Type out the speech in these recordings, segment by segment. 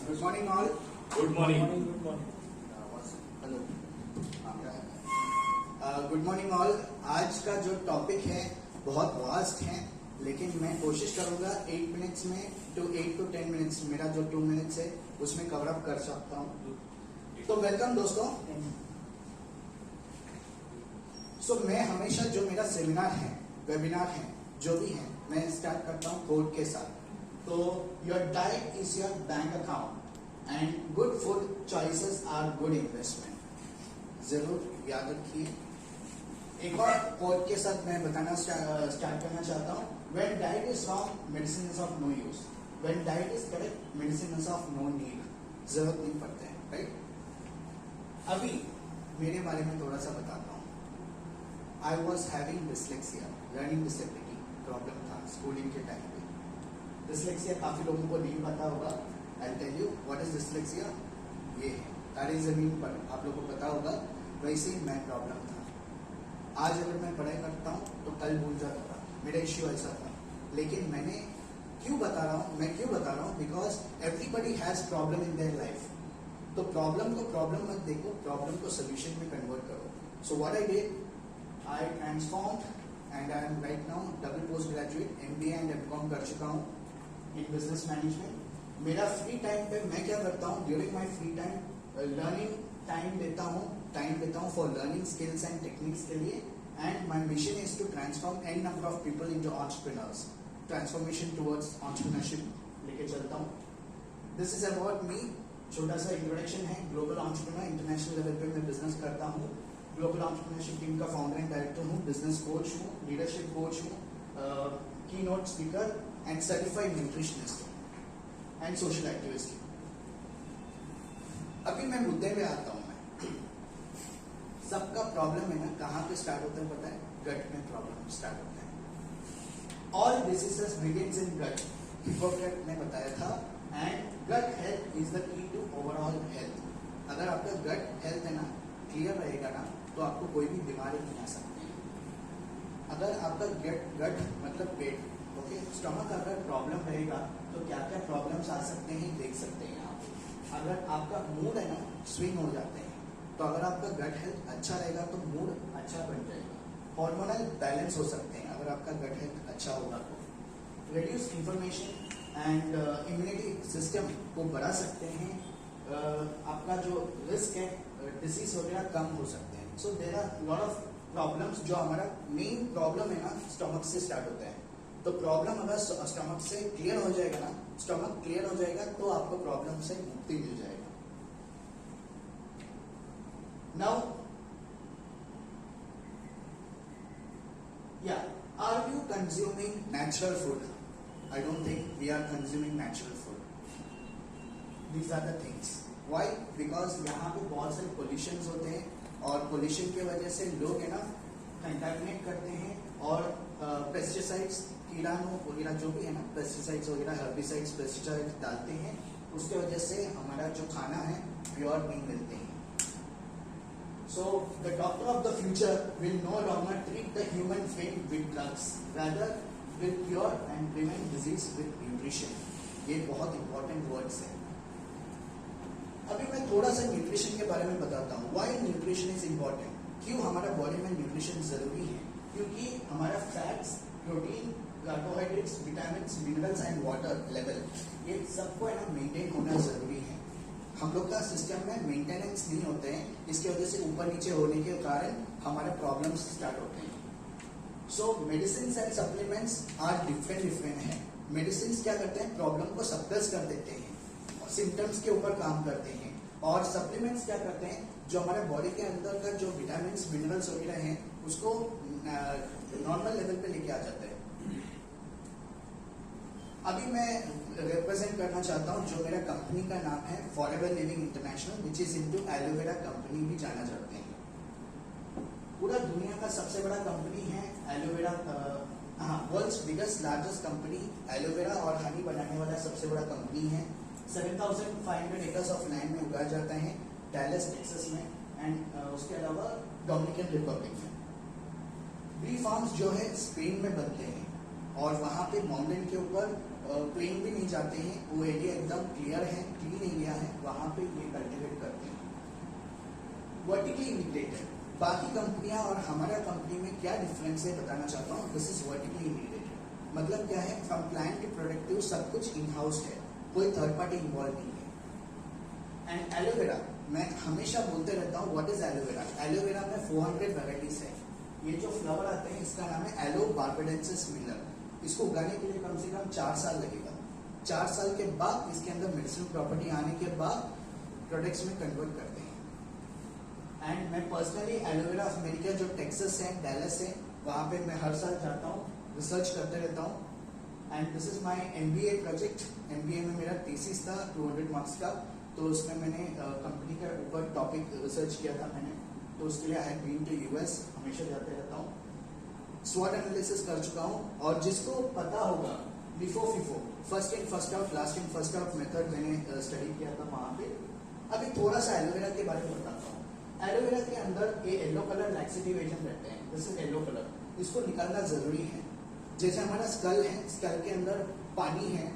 Good morning all. Good morning. Hello good morning all. आज का जो टॉपिक है बहुत वास्ट है, लेकिन मैं कोशिश करूंगा 8 मिनट्स में टू 8 to 10 मिनट्स, मेरा जो 2 मिनट्स है उसमें कवर अप कर सकता हूँ. तो वेलकम दोस्तों. सो मैं हमेशा जो मेरा सेमिनार है, वेबिनार है, जो भी है, मैं स्टार्ट करता हूँ कोड के साथ. तो your diet is your bank account and good food choices are good investment. जरूर याद रखिए. एक और कोड के साथ मैं बताना स्टार्ट करना चाहता हूँ. When diet is wrong, medicine is of no use. When diet is correct, medicine is of no need. जरूरत नहीं पड़ता है, राइट? अभी मेरे बारे में थोड़ा सा बताता हूँ. I was having dyslexia, learning disability problem था स्कूलिंग के टाइम पे. डिसलेक्सिया काफी लोगों को नहीं पता होगा. I'll tell you what is dyslexia. ये है तारी जमीन पर, आप लोगों को पता होगा. वैसे ही मैं प्रॉब्लम था. आज अगर मैं पढ़ाई करता हूँ तो कल भूल जाता था. मेरा इश्यू ऐसा था. लेकिन मैं क्यों बता रहा हूँ because everybody has problem in their life. तो प्रॉब्लम को प्रॉब्लम मत देखो, प्रॉब्लम को सोल्यूशन में कन्वर्ट करो. So what I did, I transformed and I am right now double post graduate, MBA and MCOM कर चुका हूँ इन बिजनेस मैनेजमेंट. मेरा फ्री टाइम पे मैं क्या करता हूँ, during my free time learning time देता हूँ for learning skills and techniques के लिए. And my mission is to transform an number of people into entrepreneurs. Transformation towards entrepreneurship लेके चलता हूँ. This is about me. छोटा सा इंट्रोडक्शन है. ग्लोबल एंटरप्रेन्योर, इंटरनेशनल लेवल पे मैं बिजनेस करता हूँ. ग्लोबल एंटरप्रेन्योरशिप टीम का फाउंडर एंड डायरेक्टर हूँ. बिजनेस कोच हूँ, लीडरशिप कोच हूँ, keynote speaker and certified nutritionist and social activist. अभी मैं मुद्दे पे आता हूँ. मैं सबका प्रॉब्लम है ना, कहाँ पे स्टार्ट होता है पता है? गट में प्रॉब्लम स्टार्ट होता है. All diseases begins in gut. Hippocrates ने बताया था. And gut health is the key to overall health. अगर आपका गट हेल्थ है ना, क्लियर रहेगा ना, तो आपको कोई भी बीमारी नहीं आ सकती. अगर आपका गट मतलब पेट, ओके, स्टमक अगर प्रॉब्लम रहेगा तो क्या क्या प्रॉब्लम्स आ सकते हैं देख सकते हैं आप. अगर आपका मूड है ना, स्विंग हो जाते हैं. तो अगर आपका गट हेल्थ अच्छा रहेगा तो मूड अच्छा बन जाएगा. हार्मोनल बैलेंस हो सकते हैं अगर आपका गट हेल्थ अच्छा होगा तो. Reduce information and immunity system को बढ़ा सकते हैं. आपका जो रिस्क है डिसीज वगैरह कम हो सकते हैं. So there are lot of problems. जो हमारा मेन प्रॉब्लम है ना, स्टमक से स्टार्ट होता है. तो प्रॉब्लम अगर स्टमक से क्लियर हो जाएगा ना, स्टमक क्लियर हो जाएगा तो आपको प्रॉब्लम से मुक्ति मिल जाएगा. Now are you consuming natural food? I don't think we are consuming natural food. These are the things. Why? Because यहाँ पे बहुत सारे पोल्यूशन होते हैं और पोल्यूशन की वजह से लोग है ना कंटामिनेट करते हैं और पेस्टिसाइड्स, कीटाणु वगैरह जो भी है ना, पेस्टिसाइड्स वगैरह, हर्बिसाइड्स, पेस्टिसाइड्स डालते हैं. उसके वजह से हमारा जो खाना है प्योर नहीं मिलते हैं. So the doctor of the future will no longer treat the human fate with drugs, rather with cure and prevent disease with nutrition. ये बहुत important words है. अभी मैं थोड़ा सा न्यूट्रिशन के बारे में बताता हूँ. Why nutrition is important? क्यों हमारा बॉडी में न्यूट्रिशन जरूरी है? क्योंकि हमारा fats, protein, carbohydrates, vitamins, minerals and water level, ये सबको है ना मेंटेन होना जरूरी है. हम लोग का सिस्टम में मेंटेनेंस नहीं होते हैं. इसके वजह से ऊपर नीचे होने के कारण हमारे प्रॉब्लम्स स्टार्ट होते हैं. So medicine and supplements are different है. मेडिसिन क्या करते हैं? प्रॉब्लम को सप्रेस कर देते हैं, सिम्टम्स के ऊपर काम करते हैं. और सप्लीमेंट्स क्या करते हैं? जो हमारे बॉडी के अंदर का जो विटामिन मिनरल्स वगैरह हैं उसको नॉर्मल लेवल पे लेके आ जाते हैं. अभी मैं रिप्रेजेंट करना चाहता हूँ जो मेरा कंपनी का नाम है forever living international, which is into aloe vera company भी जाना जाते हैं. पूरा दुनिया का सबसे बड़ा कंपनी है aloe vera. World's biggest largest company aloe vera और हनी बनाने वाला सबसे बड़ा कंपनी है. 7,500 एकर्स ऑफ लैंड में उगाया जाता है डैलस टेक्सास में एंड उसके अलावा डोमिनिकन रिपब्लिक में. बी फार्म्स जो है स्पेन में बनते हैं और वहाँ पे माउंटेन के ऊपर प्लेन भी नहीं जाते हैं, वो एरिया एकदम क्लियर है, क्लीन एरिया है, वहाँ पे ये कल्टिवेट करते हैं। वर्टिकली इंटीग्रेटेड, बाकी कंपनियां और हमारा कंपनी में क्या डिफरेंस है बताना चाहता हूँ। दिस इज वर्टिकली इंटीग्रेटेड, मतलब क्या है, फ्रॉम प्लांट टू प्रोडक्टिव सब कुछ इन हाउस है, कोई थर्ड पार्टी इन्वॉल्व नहीं है। एंड एलोवेरा, मैं हमेशा बोलते रहता हूँ व्हाट इज एलोवेरा। एलोवेरा में 400 वेराइटीज है। ये जो फ्लावर आते हैं इसका नाम है एलो बार्बाडेंसिस मिलर। इसको उगाने के लिए कम से कम 4 साल लगेगा। 4 साल के बाद इसके अंदर मेडिसिन प्रॉपर्टी आने के बाद प्रोडक्ट्स में कन्वर्ट करते हैं। एंड मैं पर्सनली एलोवेरा अमेरिका जो टेक्सास है, डैलस है, वहाँ पे मैं हर साल जाता हूँ, रिसर्च करते रहता हूँ। And this is my MBA project. MBA में मेरा थीसिस था 200 मार्क्स का, तो उसमें मैंने कंपनी के ऊपर टॉपिक रिसर्च किया था मैंने, तो उसके लिए I have been to US, हमेशा जाते रहता हूँ। स्वॉट एनालिसिस कर चुका हूँ, और जिसको पता होगा LIFO FIFO, first in first out last in first out method मैंने स्टडी किया था वहाँ पे। अभी थोड़ा सा एलोवेरा के बारे में बताता हूँ। एलोवेरा के अंदर ये येलो कलर लैक्सेटिव एजेंट रहते हैं, दिस इज येलो कलर, इसको निकालना जरूरी है। जैसे हमारा स्कल है, स्कल के अंदर पानी है,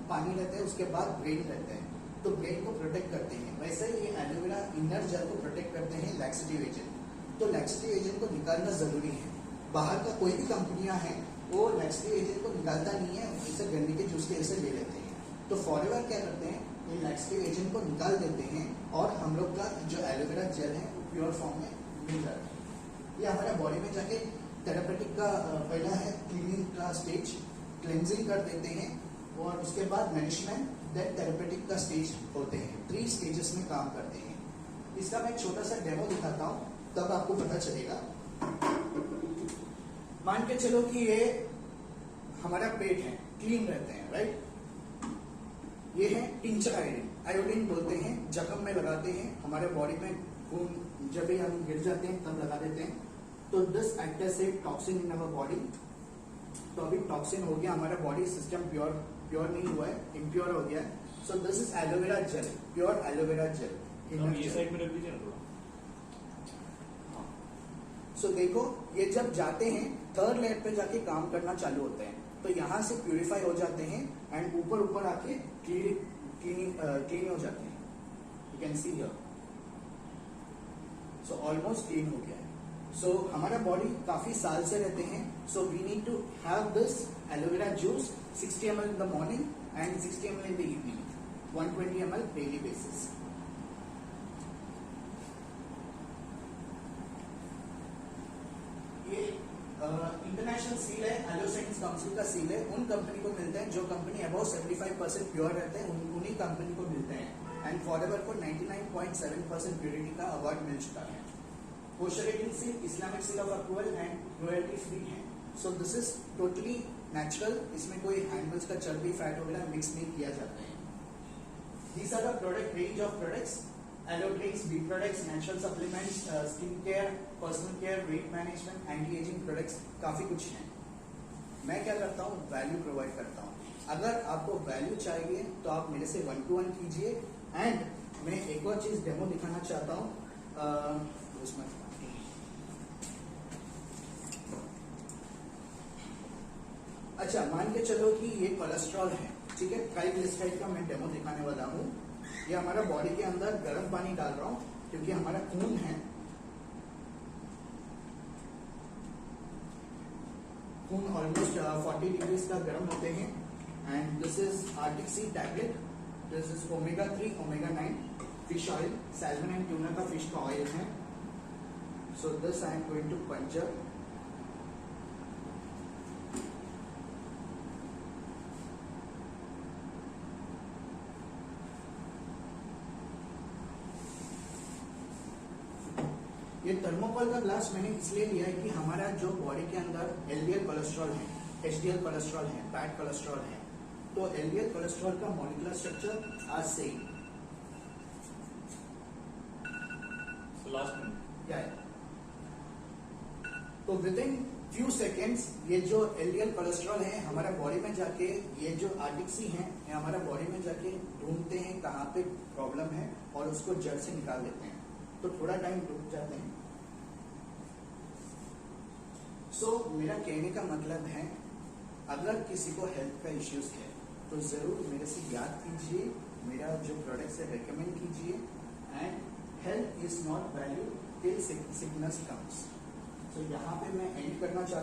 पानी रहता है, उसके बाद ब्रेन रहते हैं, तो ब्रेन को प्रोटेक्ट करते हैं, वैसे ही ये एलोवेरा इनर जेल को प्रोटेक्ट करते हैं लैक्सेटिव एजेंट। तो लैक्सेटिव एजेंट को निकालना जरूरी है। बाहर का कोई भी कंपनियां हैं वो लैक्सेटिव एजेंट को निकालता नहीं है, इसे गन्ने के जूस के ऐसे ले लेते हैं। तो फॉरएवर क्या करते हैं, ये लैक्सेटिव एजेंट को निकाल देते हैं और हम लोग का जो एलोवेरा जेल है वो प्योर फॉर्म में मिल जाता है। ये हमारे बॉडी में जाके थेरेपेटिक का पहला है क्लीनिंग का स्टेज, क्लेंजिंग कर देते हैं, और उसके बाद नरिशमेंट, देन थेरेपेटिक का स्टेज होते हैं। 3 स्टेजेस में काम करते हैं। इसका मैं एक छोटा सा डेमो दिखाता हूँ, तब आपको पता चलेगा। मान के चलो कि ये हमारा पेट है, क्लीन रहते हैं, राइट। ये है टिंचर आयोडीन, आयोडीन बोलते हैं, जख्म में लगाते हैं, हमारे बॉडी में खून जब भी हम गिर जाते हैं तब लगा देते हैं। तो this act as a toxin in our body. तो अभी टॉक्सिन हो गया, हमारा बॉडी सिस्टम प्योर नहीं हुआ है, इम्प्योर हो गया है। So this is aloe vera gel, pure aloe vera gel. ये साइड में रख दीजिए ना थोड़ा। सो देखो, ये जब जाते हैं थर्ड लेयर पे जाके काम करना चालू होते हैं, तो यहाँ से प्यूरिफाई हो जाते हैं एंड ऊपर आके क्लीन हो जाते हैं। You can see here, so almost clean हो गया है। सो हमारा बॉडी काफी साल से रहते हैं, so we need to have this aloe vera juice 60 ml in the morning and 60 ml in the evening, 120 ml daily basis. ये इंटरनेशनल सील है, एलोसाइंस काउंसिल का सील है। उन कंपनी को मिलते हैं जो कंपनी अबाउट 75% प्योर रहते हैं, उन्हीं कंपनी को मिलते हैं। एंड फॉरएवर को 99.7% प्योरिटी का अवार्ड मिल चुका है। पोस्टरेटिंग seal, Islamic seal of approval and royalty free है। So this is totally natural, इसमें कोई एनिमल्स का चर्बी फैट वगैरह मिक्स नहीं किया जाता है। These are the product range of products, aloe drinks, bee products, natural supplements, skin care, personal care, weight management, anti ageing products, काफी कुछ है। मैं क्या करता हूँ, वैल्यू प्रोवाइड करता हूँ। अगर आपको वैल्यू चाहिए तो आप मेरे से 1-to-1 कीजिए। एंड मैं एक और चीज डेमो दिखाना चाहता हूँ, उसमें अच्छा मान के चलो कि ये कोलेस्ट्रॉल है, ठीक है। ट्राइग्लिसराइड का मैं डेमो दिखाने वाला हूँ। ये हमारा बॉडी के अंदर गर्म पानी डाल रहा हूँ क्योंकि हमारा खून है, खून ऑलमोस्ट 40 डिग्रीज का गर्म होते हैं। And this is Arctic Sea tablet, this is omega 3, omega 9 fish oil, salmon and tuna का फिश का ऑयल है। So this I am going to puncture. ये थर्मोकोल का ग्लास मैंने इसलिए लिया है कि हमारा जो बॉडी के अंदर LDL कोलेस्ट्रॉल है, HDL कोलेस्ट्रॉल है, बैड कोलेस्ट्रॉल है, तो LDL कोलेस्ट्रॉल का मॉलिक्यूलर स्ट्रक्चर आज से लास्ट में क्या है, तो विद इन फ्यू सेकेंड्स ये जो LDL कोलेस्ट्रॉल है हमारा बॉडी में जाके, ये जो आर्टिक्सी है ये हमारा बॉडी में जाके ढूंढते हैं कहाँ पे प्रॉब्लम है और उसको जड़ से निकाल देते हैं। तो थोड़ा टाइम रुक जाते हैं। सो मेरा कहने का मतलब है अगर किसी को हेल्थ का इश्यूज है तो जरूर मेरे से याद कीजिए, मेरा जो प्रोडक्ट है रेकमेंड कीजिए। And health is not value till sickness comes. तो यहाँ पे मैं एंड करना चाहता हूँ।